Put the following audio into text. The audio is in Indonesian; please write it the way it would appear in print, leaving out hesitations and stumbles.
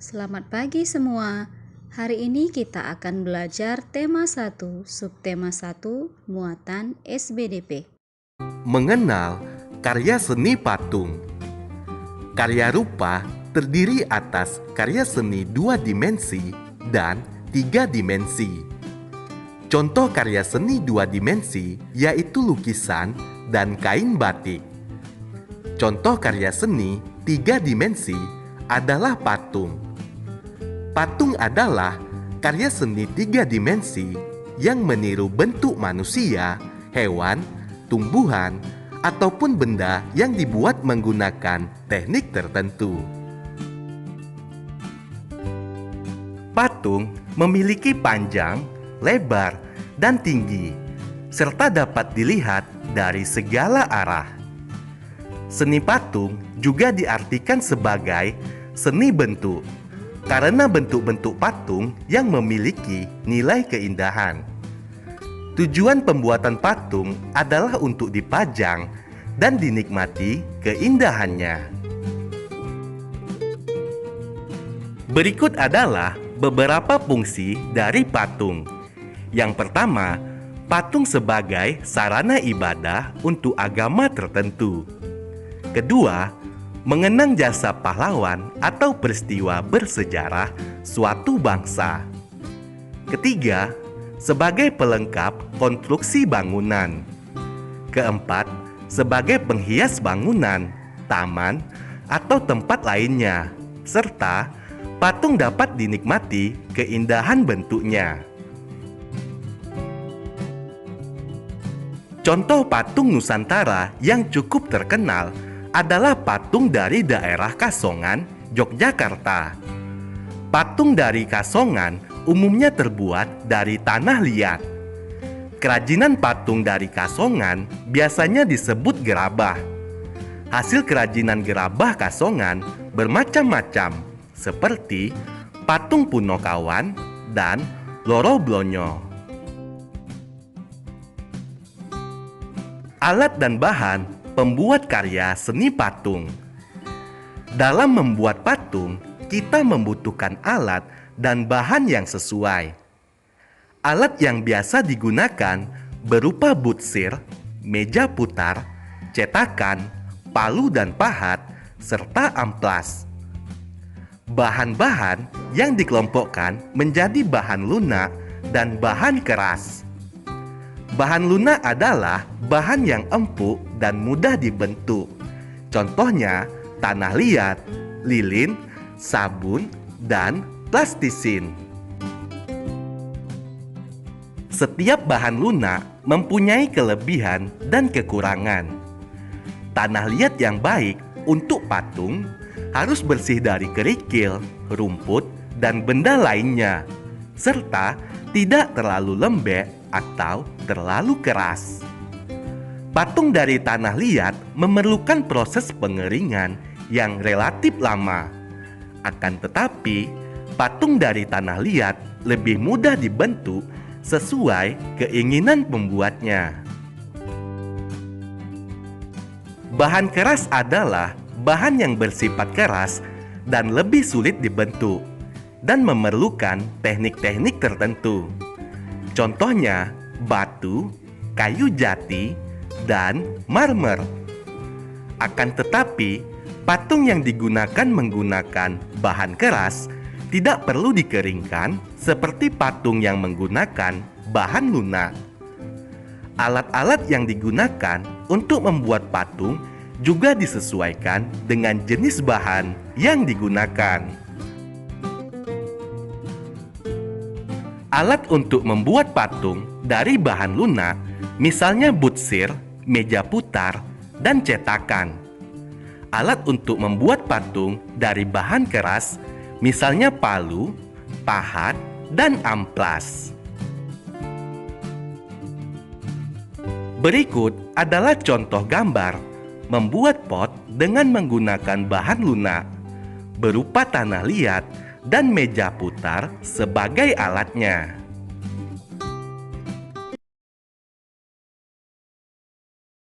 Selamat pagi semua. Hari ini kita akan belajar tema 1, subtema 1, muatan SBDP. Mengenal karya seni patung. Karya rupa terdiri atas karya seni 2 dimensi dan 3 dimensi. Contoh karya seni 2 dimensi yaitu lukisan dan kain batik. Contoh karya seni 3 dimensi adalah patung. Patung adalah karya seni 3 dimensi yang meniru bentuk manusia, hewan, tumbuhan, ataupun benda yang dibuat menggunakan teknik tertentu. Patung memiliki panjang, lebar, dan tinggi, serta dapat dilihat dari segala arah. Seni patung juga diartikan sebagai seni bentuk, karena bentuk-bentuk patung yang memiliki nilai keindahan. Tujuan pembuatan patung adalah untuk dipajang dan dinikmati keindahannya. Berikut adalah beberapa fungsi dari patung. Yang pertama, patung sebagai sarana ibadah untuk agama tertentu. Kedua, mengenang jasa pahlawan atau peristiwa bersejarah suatu bangsa. Ketiga, sebagai pelengkap konstruksi bangunan. Keempat, sebagai penghias bangunan, taman, atau tempat lainnya. Serta, patung dapat dinikmati keindahan bentuknya. Contoh patung Nusantara yang cukup terkenal adalah patung dari daerah Kasongan, Yogyakarta. Patung dari Kasongan umumnya terbuat dari tanah liat. Kerajinan patung dari Kasongan biasanya disebut gerabah. Hasil kerajinan gerabah Kasongan bermacam-macam, seperti patung Punokawan dan Loro Blonyo. Alat dan bahan pembuat karya seni patung. Dalam membuat patung, kita membutuhkan alat dan bahan yang sesuai. Alat yang biasa digunakan berupa butsir, meja putar, cetakan, palu dan pahat, serta amplas. Bahan-bahan yang dikelompokkan menjadi bahan lunak dan bahan keras. Bahan lunak adalah bahan yang empuk dan mudah dibentuk. Contohnya tanah liat, lilin, sabun, dan plastisin. Setiap bahan lunak mempunyai kelebihan dan kekurangan. Tanah liat yang baik untuk patung harus bersih dari kerikil, rumput, dan benda lainnya, serta tidak terlalu lembek atau terlalu keras. Patung dari tanah liat memerlukan proses pengeringan yang relatif lama. Akan tetapi, patung dari tanah liat lebih mudah dibentuk sesuai keinginan pembuatnya. Bahan keras adalah bahan yang bersifat keras dan lebih sulit dibentuk dan memerlukan teknik-teknik tertentu. Contohnya batu, kayu jati, dan marmer. Akan tetapi, patung yang digunakan menggunakan bahan keras tidak perlu dikeringkan seperti patung yang menggunakan bahan lunak. Alat-alat yang digunakan untuk membuat patung juga disesuaikan dengan jenis bahan yang digunakan. Alat untuk membuat patung dari bahan lunak, misalnya butsir, meja putar, dan cetakan. Alat untuk membuat patung dari bahan keras, misalnya palu, pahat, dan amplas. Berikut adalah contoh gambar membuat pot dengan menggunakan bahan lunak berupa tanah liat dan meja putar sebagai alatnya.